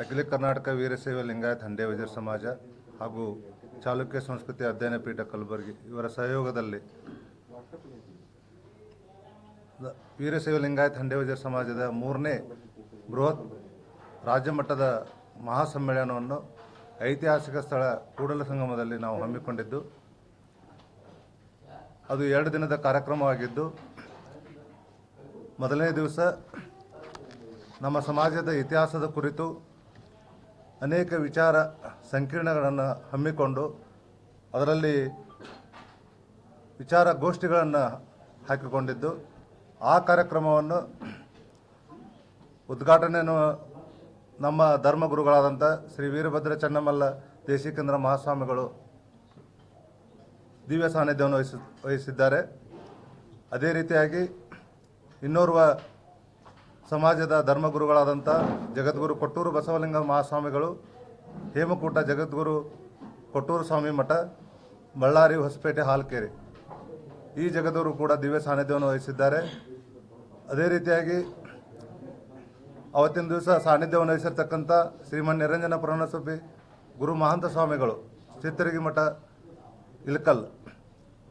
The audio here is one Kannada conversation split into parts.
ಅಖಿಲ ಕರ್ನಾಟಕ ವೀರಶೈವ ಲಿಂಗಾಯತ ಹಂಡೆ ವಜೀರ್ ಸಮಾಜ ಹಾಗೂ ಚಾಲುಕ್ಯ ಸಂಸ್ಕೃತಿ ಅಧ್ಯಯನ ಪೀಠ ಕಲಬುರಗಿ ಇವರ ಸಹಯೋಗದಲ್ಲಿ ವೀರಶೈವ ಲಿಂಗಾಯತ ಹಂಡೆ ವಜೀರ್ ಸಮಾಜದ 3ನೇ ಬೃಹತ್ ರಾಜ್ಯ ಮಟ್ಟದ ಮಹಾಸಮ್ಮೇಳನವನ್ನು ಐತಿಹಾಸಿಕ ಸ್ಥಳ ಕೂಡಲಸಂಗಮದಲ್ಲಿ ನಾವು ಹಮ್ಮಿಕೊಂಡಿದ್ದು, ಅದು 2 ದಿನದ ಕಾರ್ಯಕ್ರಮವಾಗಿದ್ದು, ಮೊದಲನೇ ದಿವಸ ನಮ್ಮ ಸಮಾಜದ ಇತಿಹಾಸದ ಕುರಿತು ಅನೇಕ ವಿಚಾರ ಸಂಕಿರಣಗಳನ್ನು ಹಮ್ಮಿಕೊಂಡು ಅದರಲ್ಲಿ ವಿಚಾರ ಗೋಷ್ಠಿಗಳನ್ನು ಹಾಕಿಕೊಂಡಿದ್ದು, ಆ ಕಾರ್ಯಕ್ರಮವನ್ನು ಉದ್ಘಾಟನೆಯನ್ನು ನಮ್ಮ ಧರ್ಮಗುರುಗಳಾದಂಥ ಶ್ರೀ ವೀರಭದ್ರ ಚನ್ನಮಲ್ಲ ದೇಶಿಕೇಂದ್ರ ಮಹಾಸ್ವಾಮಿಗಳು ದಿವ್ಯ ಸಾನ್ನಿಧ್ಯವನ್ನು ವಹಿಸಿದ್ದಾರೆ. ಅದೇ ರೀತಿಯಾಗಿ ಇನ್ನೋರ್ವ ಸಮಾಜದ ಧರ್ಮಗುರುಗಳಾದಂಥ ಜಗದ್ಗುರು ಕೊಟ್ಟೂರು ಬಸವಲಿಂಗ ಮಹಾಸ್ವಾಮಿಗಳು, ಹೇಮಕೂಟ ಜಗದ್ಗುರು ಕೊಟ್ಟೂರು ಸ್ವಾಮಿ ಮಠ, ಬಳ್ಳಾರಿ ಹೊಸಪೇಟೆ ಹಾಲ್ಕೆರೆ, ಈ ಜಗದ್ಗುರು ಕೂಡ ದಿವ್ಯ ಸಾನ್ನಿಧ್ಯವನ್ನು ವಹಿಸಿದ್ದಾರೆ. ಅದೇ ರೀತಿಯಾಗಿ ಅವತ್ತಿನ ದಿವಸ ಸಾನ್ನಿಧ್ಯವನ್ನು ವಹಿಸಿರ್ತಕ್ಕಂಥ ಶ್ರೀಮನ್ ನಿರಂಜನ ಪುರಾಣಸ್ವಾಮಿ ಗುರು ಮಹಾಂತ ಸ್ವಾಮಿಗಳು ಚಿತ್ತರಗಿ ಮಠ ಇಳಕಲ್,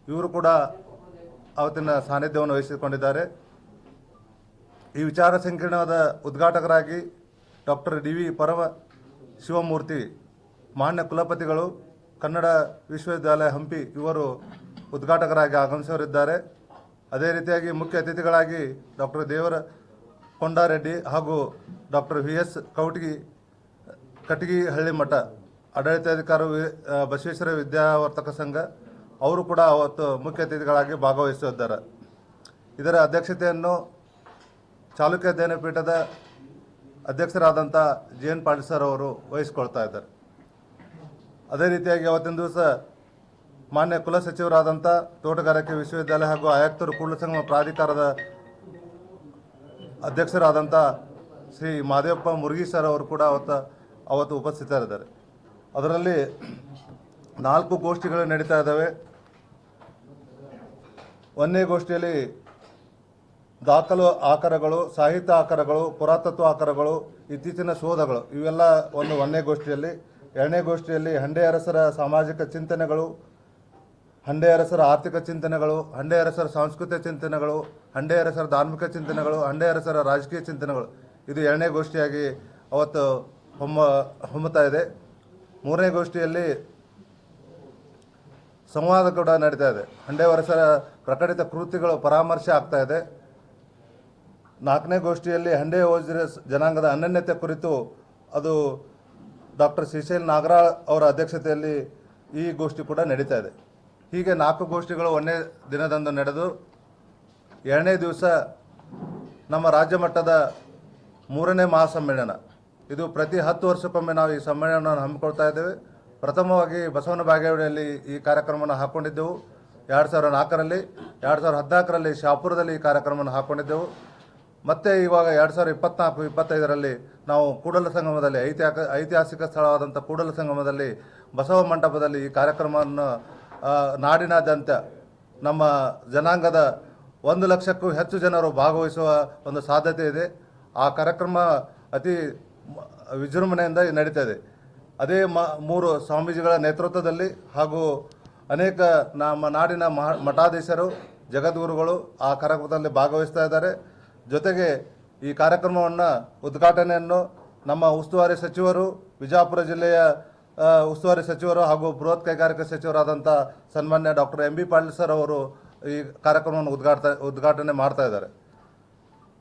ಇವರು ಕೂಡ ಅವತ್ತಿನ ಸಾನ್ನಿಧ್ಯವನ್ನು ವಹಿಸಿಕೊಂಡಿದ್ದಾರೆ. ಈ ವಿಚಾರ ಸಂಕಿರಣದ ಉದ್ಘಾಟಕರಾಗಿ ಡಾಕ್ಟರ್ ಡಿ ವಿ ಪರಮ ಶಿವಮೂರ್ತಿ ಮಾನ್ಯ ಕುಲಪತಿಗಳು, ಕನ್ನಡ ವಿಶ್ವವಿದ್ಯಾಲಯ ಹಂಪಿ, ಇವರು ಉದ್ಘಾಟಕರಾಗಿ ಆಗಮಿಸವರಿದ್ದಾರೆ. ಅದೇ ರೀತಿಯಾಗಿ ಮುಖ್ಯ ಅತಿಥಿಗಳಾಗಿ ಡಾಕ್ಟರ್ ದೇವರ ಕೊಂಡಾರೆಡ್ಡಿ ಹಾಗೂ ಡಾಕ್ಟರ್ ವಿ ಎಸ್ ಕಟಗಿ ಹಳ್ಳಿ ಮಠ ಆಡಳಿತಾಧಿಕಾರಿ ಬಸವೇಶ್ವರ ವಿದ್ಯಾವರ್ತಕ ಸಂಘ, ಅವರು ಕೂಡ ಅವತ್ತು ಮುಖ್ಯ ಅತಿಥಿಗಳಾಗಿ ಭಾಗವಹಿಸಿದ್ದಾರೆ. ಇದರ ಅಧ್ಯಕ್ಷತೆಯನ್ನು ಚಾಲುಕ್ಯ ಅಧ್ಯಯನ ಪೀಠದ ಅಧ್ಯಕ್ಷರಾದಂಥ ಜೆ ಎನ್ ಪಾಟೀಲ್ ಸರ್ ಅವರು ವಹಿಸ್ಕೊಳ್ತಾ ಇದ್ದಾರೆ. ಅದೇ ರೀತಿಯಾಗಿ ಅವತ್ತಿನ ದಿವಸ ಮಾನ್ಯ ಕುಲಸಚಿವರಾದಂಥ ತೋಟಗಾರಿಕೆ ವಿಶ್ವವಿದ್ಯಾಲಯ ಹಾಗೂ ಆಯುಕ್ತರು ಕೂಡಲಸಂಗಮ ಪ್ರಾಧಿಕಾರದ ಅಧ್ಯಕ್ಷರಾದಂಥ ಶ್ರೀ ಮಾದೇವಪ್ಪ ಮುರುಗಿ ಸರ್ ಅವರು ಕೂಡ ಅವತ್ತು ಉಪಸ್ಥಿತರಿದ್ದಾರೆ. ಅದರಲ್ಲಿ 4 ಗೋಷ್ಠಿಗಳು ನಡೀತಾ ಇದ್ದಾವೆ. 1ನೇ ಗೋಷ್ಠಿಯಲ್ಲಿ ದಾಖಲು ಆಕಾರಗಳು, ಸಾಹಿತ್ಯ ಆಕಾರಗಳು, ಪುರಾತತ್ವ ಆಕಾರಗಳು, ಇತ್ತೀಚಿನ ಶೋಧಗಳು, ಇವೆಲ್ಲ 1ನೇ ಗೋಷ್ಠಿಯಲ್ಲಿ. 2ನೇ ಗೋಷ್ಠಿಯಲ್ಲಿ ಹಂಡೆ ಅರಸರ ಸಾಮಾಜಿಕ ಚಿಂತನೆಗಳು, ಹಂಡೆ ಅರಸರ ಆರ್ಥಿಕ ಚಿಂತನೆಗಳು, ಹಂಡೆ ಅರಸರ ಸಾಂಸ್ಕೃತಿಕ ಚಿಂತನೆಗಳು, ಹಂಡೆ ಅರಸರ ಧಾರ್ಮಿಕ ಚಿಂತನೆಗಳು, ಹಂಡೆ ಅರಸರ ರಾಜಕೀಯ ಚಿಂತನೆಗಳು, ಇದು 2ನೇ ಗೋಷ್ಠಿಯಾಗಿ ಅವತ್ತು ಹೊಮ್ಮುತ್ತಾ ಇದೆ. 3ನೇ ಗೋಷ್ಠಿಯಲ್ಲಿ ಸಂವಾದ ಕೂಡ ನಡೀತಾ ಇದೆ. ಹಂಡೆ ಅರಸರ ಪ್ರಕಟಿತ ಕೃತಿಗಳು ಪರಾಮರ್ಶೆ ಆಗ್ತಾ ಇದೆ. 4ನೇ ಗೋಷ್ಠಿಯಲ್ಲಿ ಹಂಡೆ ವಜ್ರ ಜನಾಂಗದ ಅನನ್ಯತೆ ಕುರಿತು ಅದು ಡಾಕ್ಟರ್ ಶ್ರೀಶೈಲ್ ನಾಗರಾಳ್ ಅವರ ಅಧ್ಯಕ್ಷತೆಯಲ್ಲಿ ಈ ಗೋಷ್ಠಿ ಕೂಡ ನಡೀತಾ ಇದೆ. ಹೀಗೆ 4 ಗೋಷ್ಠಿಗಳು 1ನೇ ದಿನದಂದು ನಡೆದು 2ನೇ ದಿವಸ ನಮ್ಮ ರಾಜ್ಯ ಮಟ್ಟದ 3ನೇ ಮಹಾಸಮ್ಮೇಳನ, ಇದು ಪ್ರತಿ 10 ವರ್ಷಕ್ಕೊಮ್ಮೆ ನಾವು ಈ ಸಮ್ಮೇಳನವನ್ನು ಹಮ್ಮಿಕೊಳ್ತಾ ಇದ್ದೇವೆ. ಪ್ರಥಮವಾಗಿ ಬಸವನ ಬಾಗೇವಾಡಿಯಲ್ಲಿ ಈ ಕಾರ್ಯಕ್ರಮವನ್ನು ಹಾಕ್ಕೊಂಡಿದ್ದೆವು 2004ರಲ್ಲಿ, 2014ರಲ್ಲಿ ಶಾಪುರದಲ್ಲಿ ಈ ಕಾರ್ಯಕ್ರಮವನ್ನು ಹಾಕ್ಕೊಂಡಿದ್ದೆವು. ಮತ್ತು ಇವಾಗ 2024-25ರಲ್ಲಿ ನಾವು ಕೂಡಲಸಂಗಮದಲ್ಲಿ ಐತಿಹಾಸಿಕ ಸ್ಥಳವಾದಂಥ ಕೂಡಲಸಂಗಮದಲ್ಲಿ ಬಸವ ಮಂಟಪದಲ್ಲಿ ಈ ಕಾರ್ಯಕ್ರಮವನ್ನು ನಾಡಿನಾದ್ಯಂತ ನಮ್ಮ ಜನಾಂಗದ 1 ಲಕ್ಷಕ್ಕೂ ಹೆಚ್ಚು ಜನರು ಭಾಗವಹಿಸುವ ಒಂದು ಸಾಧ್ಯತೆ ಇದೆ. ಆ ಕಾರ್ಯಕ್ರಮ ಅತಿ ವಿಜೃಂಭಣೆಯಿಂದ ನಡೀತಾ ಇದೆ. ಅದೇ 3 ಸ್ವಾಮೀಜಿಗಳ ನೇತೃತ್ವದಲ್ಲಿ ಹಾಗೂ ಅನೇಕ ನಮ್ಮ ನಾಡಿನ ಮಠಾಧೀಶರು, ಜಗದ್ಗುರುಗಳು ಆ ಕಾರ್ಯಕ್ರಮದಲ್ಲಿ ಭಾಗವಹಿಸ್ತಾ ಇದ್ದಾರೆ. ಜೊತೆಗೆ ಈ ಕಾರ್ಯಕ್ರಮವನ್ನು ಉದ್ಘಾಟನೆಯನ್ನು ನಮ್ಮ ಉಸ್ತುವಾರಿ ಸಚಿವರು, ವಿಜಯಪುರ ಜಿಲ್ಲೆಯ ಉಸ್ತುವಾರಿ ಸಚಿವರು ಹಾಗೂ ಬೃಹತ್ ಕೈಗಾರಿಕಾ ಸಚಿವರಾದಂಥ ಸನ್ಮಾನ್ಯ doctor M B Patil sir ಅವರು ಈ ಕಾರ್ಯಕ್ರಮವನ್ನು ಉದ್ಘಾಟನೆ ಮಾಡ್ತಾ ಇದ್ದಾರೆ.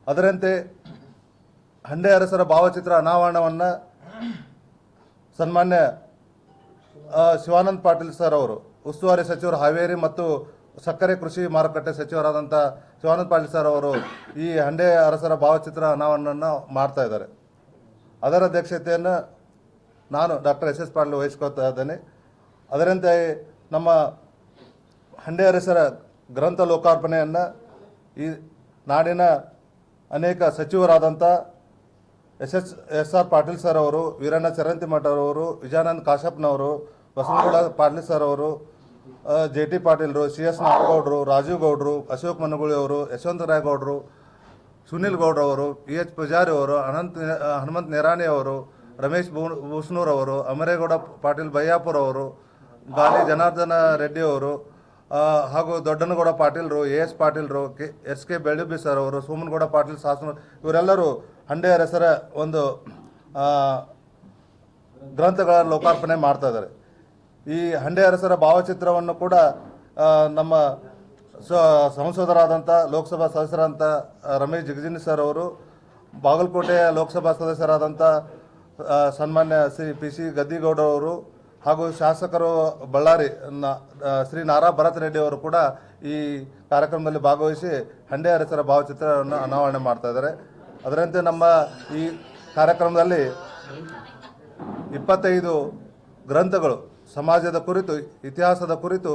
ಅದರಂತೆ ಹಂಡೆ ಅರಸರ ಭಾವಚಿತ್ರ ಅನಾವರಣವನ್ನು ಸನ್ಮಾನ್ಯ ಶಿವಾನಂದ ಪಾಟೀಲ್ ಸರ್ ಅವರು, ಉಸ್ತುವಾರಿ ಸಚಿವರು ಹಾವೇರಿ ಮತ್ತು ಸಕ್ಕರೆ ಕೃಷಿ ಮಾರುಕಟ್ಟೆ ಸಚಿವರಾದಂಥ ಶಿವಾನಂದ ಪಾಟೀಲ್ ಸರ್ ಅವರು ಈ ಹಂಡೆ ಅರಸರ ಭಾವಚಿತ್ರ ಅನಾವರಣವನ್ನು ಮಾಡ್ತಾ ಇದ್ದಾರೆ. ಅದರ ಅಧ್ಯಕ್ಷತೆಯನ್ನು ನಾನು ಡಾಕ್ಟರ್ ಎಸ್ ಎಸ್ ಪಾಟೀಲ್ ವಹಿಸ್ಕೊಳ್ತಾ ಇದ್ದೇನೆ. ಅದರಂತೆ ನಮ್ಮ ಹಂಡೆ ಅರಸರ ಗ್ರಂಥ ಲೋಕಾರ್ಪಣೆಯನ್ನು ಈ ನಾಡಿನ ಅನೇಕ ಸಚಿವರಾದಂಥ ಎಸ್ ಆರ್ ಪಾಟೀಲ್ ಸರ್ ಅವರು, ವೀರಣ್ಣ ಚರಂತಿಮಠ ಅವರು, ವಿಜಯಾನಂದ ಕಾಶಪ್ಪನವರು, ಬಸವನಗೌಡ ಪಾಟೀಲ್ ಸರ್ ಅವರು, ಜೆ ಟಿ ಪಾಟೀಲ್ರು, ಸಿ ಎಸ್ ನಾಗೌಡರು, ರಾಜೀವ್ ಗೌಡರು, ಅಶೋಕ್ ಮನಗುಳಿ ಅವರು, ಯಶವಂತರಾಯ ಗೌಡರು, ಸುನಿಲ್ ಗೌಡ್ರವರು, ಇ ಎಚ್ ಪೂಜಾರಿ ಅವರು, ಹನುಮಂತ್ ನಿರಾಣಿ ಅವರು, ರಮೇಶ್ ಬೂಸ್ನೂರ್ ಅವರು, ಅಮರೇಗೌಡ ಪಾಟೀಲ್ ಬಯ್ಯಾಪುರ ಅವರು, ಗಾಲಿ ಜನಾರ್ದನ ರೆಡ್ಡಿ ಅವರು, ಹಾಗೂ ದೊಡ್ಡನಗೌಡ ಪಾಟೀಲ್ರು, ಎಸ್ ಪಾಟೀಲ್ರು, ಎಸ್ ಕೆ ಬೆಳ್ಳುಬ್ಬಿ ಸರ್ ಅವರು, ಸೋಮನಗೌಡ ಪಾಟೀಲ್ ಸಾಸನ, ಇವರೆಲ್ಲರೂ ಹಂಡೆ ಅರಸರ ಒಂದು ಗ್ರಂಥಗಳ ಲೋಕಾರ್ಪಣೆ ಮಾಡ್ತಾ ಇದ್ದಾರೆ. ಈ ಹಂಡೆ ಅರಸರ ಭಾವಚಿತ್ರವನ್ನು ಕೂಡ ನಮ್ಮ ಸಂಸದರಾದಂಥ ಲೋಕಸಭಾ ಸದಸ್ಯರಾದಂಥ ರಮೇಶ್ ಜಿಗಜಿಣಿ ಸರ್ ಅವರು, ಬಾಗಲಕೋಟೆಯ ಲೋಕಸಭಾ ಸದಸ್ಯರಾದಂಥ ಸನ್ಮಾನ್ಯ ಶ್ರೀ ಪಿ ಸಿ ಗದ್ದಿಗೌಡ ಅವರು, ಹಾಗೂ ಶಾಸಕರು ಬಳ್ಳಾರಿ ಶ್ರೀ ನಾರಾ ಭರತ್ ರೆಡ್ಡಿ ಅವರು ಕೂಡ ಈ ಕಾರ್ಯಕ್ರಮದಲ್ಲಿ ಭಾಗವಹಿಸಿ ಹಂಡೆ ಅರಸರ ಭಾವಚಿತ್ರವನ್ನು ಅನಾವರಣೆ ಮಾಡ್ತಾ ಇದ್ದಾರೆ. ಅದರಂತೆ ನಮ್ಮ ಈ ಕಾರ್ಯಕ್ರಮದಲ್ಲಿ 25 ಗ್ರಂಥಗಳು ಸಮಾಜದ ಕುರಿತು, ಇತಿಹಾಸದ ಕುರಿತು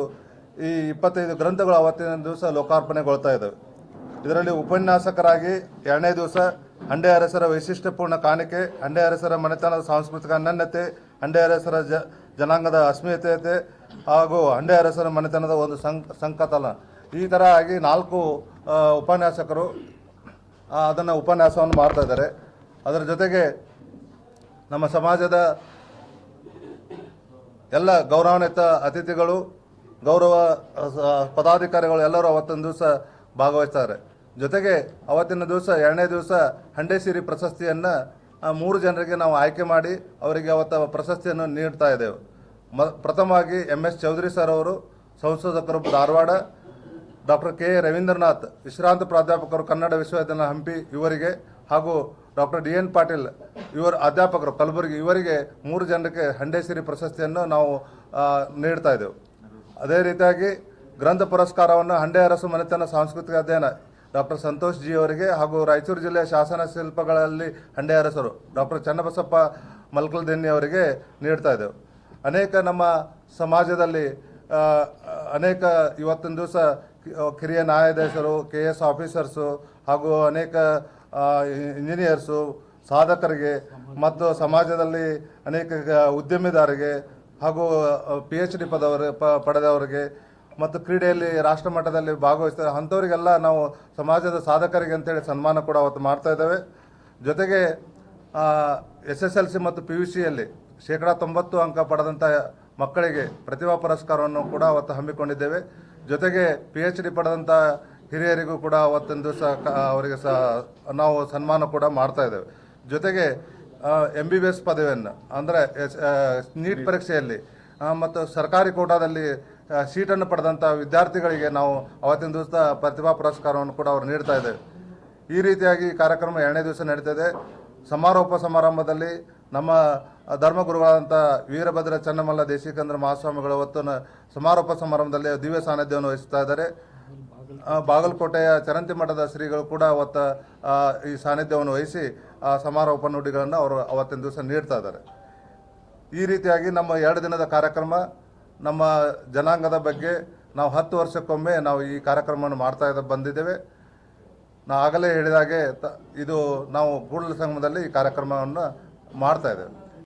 ಈ 25 ಗ್ರಂಥಗಳು ಅವತ್ತಿನ ದಿವಸ ಲೋಕಾರ್ಪಣೆಗೊಳ್ತಾ ಇದ್ದಾವೆ. ಇದರಲ್ಲಿ ಉಪನ್ಯಾಸಕರಾಗಿ 2ನೇ ದಿವಸ ಹಂಡೆ ಅರಸರ ವೈಶಿಷ್ಟ್ಯಪೂರ್ಣ ಕಾಣಿಕೆ, ಹಂಡೆ ಅರಸರ ಮನೆತನದ ಸಾಂಸ್ಕೃತಿಕ ಅನನ್ಯತೆ, ಹಂಡೆ ಅರಸರ ಜನಾಂಗದ ಅಸ್ಮಿತೆಯತೆ ಹಾಗೂ ಹಂಡೆ ಅರಸರ ಮನೆತನದ ಒಂದು ಸಂಕಲನ, ಈ ಥರ ಆಗಿ 4 ಉಪನ್ಯಾಸಕರು ಅದನ್ನು ಉಪನ್ಯಾಸವನ್ನು ಮಾಡ್ತಾ ಇದ್ದಾರೆ. ಅದರ ಜೊತೆಗೆ ನಮ್ಮ ಸಮಾಜದ ಎಲ್ಲ ಗೌರವಾನ್ವಿತ ಅತಿಥಿಗಳು, ಗೌರವ ಪದಾಧಿಕಾರಿಗಳು ಎಲ್ಲರೂ ಅವತ್ತಿನ ದಿವಸ ಭಾಗವಹಿಸ್ತಾರೆ. ಜೊತೆಗೆ ಅವತ್ತಿನ ದಿವಸ 2ನೇ ದಿವಸ ಹಂಡೆ ಸಿರಿ ಪ್ರಶಸ್ತಿಯನ್ನು 3 ಜನರಿಗೆ ನಾವು ಆಯ್ಕೆ ಮಾಡಿ ಅವರಿಗೆ ಅವತ್ತು ಪ್ರಶಸ್ತಿಯನ್ನು ನೀಡ್ತಾ ಇದ್ದೇವೆ. ಪ್ರಥಮವಾಗಿ MS ಚೌಧರಿ ಸರ್ ಅವರು, ಸಂಶೋಧಕರು ಧಾರವಾಡ, ಡಾಕ್ಟರ್ ಕೆ ರವೀಂದ್ರನಾಥ್ ವಿಶ್ರಾಂತ ಪ್ರಾಧ್ಯಾಪಕರು ಕನ್ನಡ ವಿಶ್ವವಿದ್ಯಾಲಯ ಹಂಪಿ ಇವರಿಗೆ, ಹಾಗೂ ಡಾಕ್ಟರ್ DN ಪಾಟೀಲ್ ಇವರು ಅಧ್ಯಾಪಕರು ಕಲಬುರಗಿ, ಇವರಿಗೆ 3 ಜನರಿಗೆ ಹಂಡೆ ಸಿರಿ ಪ್ರಶಸ್ತಿಯನ್ನು ನಾವು ನೀಡ್ತಾ ಇದ್ದೇವೆ. ಅದೇ ರೀತಿಯಾಗಿ ಗ್ರಂಥ ಪುರಸ್ಕಾರವನ್ನು ಹಂಡೆ ಅರಸು ಮನೆತನ ಸಾಂಸ್ಕೃತಿಕ ಅಧ್ಯಯನ ಡಾಕ್ಟರ್ ಸಂತೋಷ್ ಜಿ ಅವರಿಗೆ, ಹಾಗೂ ರಾಯಚೂರು ಜಿಲ್ಲೆಯ ಶಾಸನ ಶಿಲ್ಪಗಳಲ್ಲಿ ಹಂಡೆ ಅರಸರು ಡಾಕ್ಟರ್ ಚನ್ನಬಸಪ್ಪ ಮಲ್ಕಲ್ದೆನ್ನಿ ಅವರಿಗೆ ನೀಡ್ತಾ ಇದ್ದೇವೆ. ಅನೇಕ ನಮ್ಮ ಸಮಾಜದಲ್ಲಿ ಅನೇಕ ಇವತ್ತಿನ ದಿವಸ ಕಿರಿಯ ನ್ಯಾಯಾಧೀಶರು, KS ಆಫೀಸರ್ಸು, ಹಾಗೂ ಅನೇಕ ಇಂಜಿನಿಯರ್ಸು, ಸಾಧಕರಿಗೆ ಮತ್ತು ಸಮಾಜದಲ್ಲಿ ಅನೇಕ ಉದ್ಯಮಿದಾರರಿಗೆ ಹಾಗೂ PhD ಪಡೆದವರಿಗೆ ಮತ್ತು ಕ್ರೀಡೆಯಲ್ಲಿ ರಾಷ್ಟ್ರ ಮಟ್ಟದಲ್ಲಿ ಭಾಗವಹಿಸ್ತಾರೆ ಅಂಥವರಿಗೆಲ್ಲ ನಾವು ಸಮಾಜದ ಸಾಧಕರಿಗೆ ಅಂತೇಳಿ ಸನ್ಮಾನ ಕೂಡ ಅವತ್ತು ಮಾಡ್ತಾ ಇದ್ದೇವೆ. ಜೊತೆಗೆ SSLC ಮತ್ತು PUCಯಲ್ಲಿ 90% ಅಂಕ ಪಡೆದಂಥ ಮಕ್ಕಳಿಗೆ ಪ್ರತಿಭಾ ಪುರಸ್ಕಾರವನ್ನು ಕೂಡ ಅವತ್ತು ಹಮ್ಮಿಕೊಂಡಿದ್ದೇವೆ. ಜೊತೆಗೆ PhD ಪಡೆದಂಥ ಹಿರಿಯರಿಗೂ ಕೂಡ ಅವತ್ತಿನ ದಿವಸ ಅವರಿಗೆ ನಾವು ಸನ್ಮಾನ ಕೂಡ ಮಾಡ್ತಾ ಇದ್ದೇವೆ. ಜೊತೆಗೆ MBBS ಪದವಿಯನ್ನು ಅಂದರೆ ನೀಟ್ ಪರೀಕ್ಷೆಯಲ್ಲಿ ಮತ್ತು ಸರ್ಕಾರಿ ಕೋಟಾದಲ್ಲಿ ಸೀಟನ್ನು ಪಡೆದಂಥ ವಿದ್ಯಾರ್ಥಿಗಳಿಗೆ ನಾವು ಅವತ್ತಿನ ದಿವಸ ಪ್ರತಿಭಾ ಪುರಸ್ಕಾರವನ್ನು ಕೂಡ ಅವರು ನೀಡ್ತಾ ಇದ್ದೇವೆ. ಈ ರೀತಿಯಾಗಿ ಕಾರ್ಯಕ್ರಮ 2ನೇ ದಿವಸ ನಡೀತದೆ. ಸಮಾರೋಪ ಸಮಾರಂಭದಲ್ಲಿ ನಮ್ಮ ಧರ್ಮಗುರುಗಳಾದಂಥ ವೀರಭದ್ರ ಚನ್ನಮಲ್ಲ ದೇಶಿಕೇಂದ್ರ ಮಹಾಸ್ವಾಮಿಗಳು ಅವತ್ತು ಸಮಾರೋಪ ಸಮಾರಂಭದಲ್ಲಿ ದಿವ್ಯ ಸಾನ್ನಿಧ್ಯವನ್ನು ವಹಿಸ್ತಾ ಇದ್ದಾರೆ. ಬಾಗಲಕೋಟೆಯ ಚರಂತಿ ಮಠದ ಶ್ರೀಗಳು ಕೂಡ ಅವತ್ತು ಈ ಸಾನ್ನಿಧ್ಯವನ್ನು ವಹಿಸಿ ಸಮಾರೋಪ ನುಡಿಗಳನ್ನು ಅವರು ಅವತ್ತಿನ ದಿವಸ ನೀಡ್ತಾ ಇದ್ದಾರೆ. ಈ ರೀತಿಯಾಗಿ ನಮ್ಮ 2 ದಿನದ ಕಾರ್ಯಕ್ರಮ, ನಮ್ಮ ಜನಾಂಗದ ಬಗ್ಗೆ ನಾವು 10 ವರ್ಷಕ್ಕೊಮ್ಮೆ ನಾವು ಈ ಕಾರ್ಯಕ್ರಮವನ್ನು ಮಾಡ್ತಾ ಬಂದಿದ್ದೇವೆ. ನಾವು ಆಗಲೇ ಹೇಳಿದಾಗೆ ಇದು ನಾವು ಕೂಡಲ ಸಂಗಮದಲ್ಲಿ ಈ ಕಾರ್ಯಕ್ರಮವನ್ನು ಮಾಡ್ತಾ ಇದ್ದೇವೆ.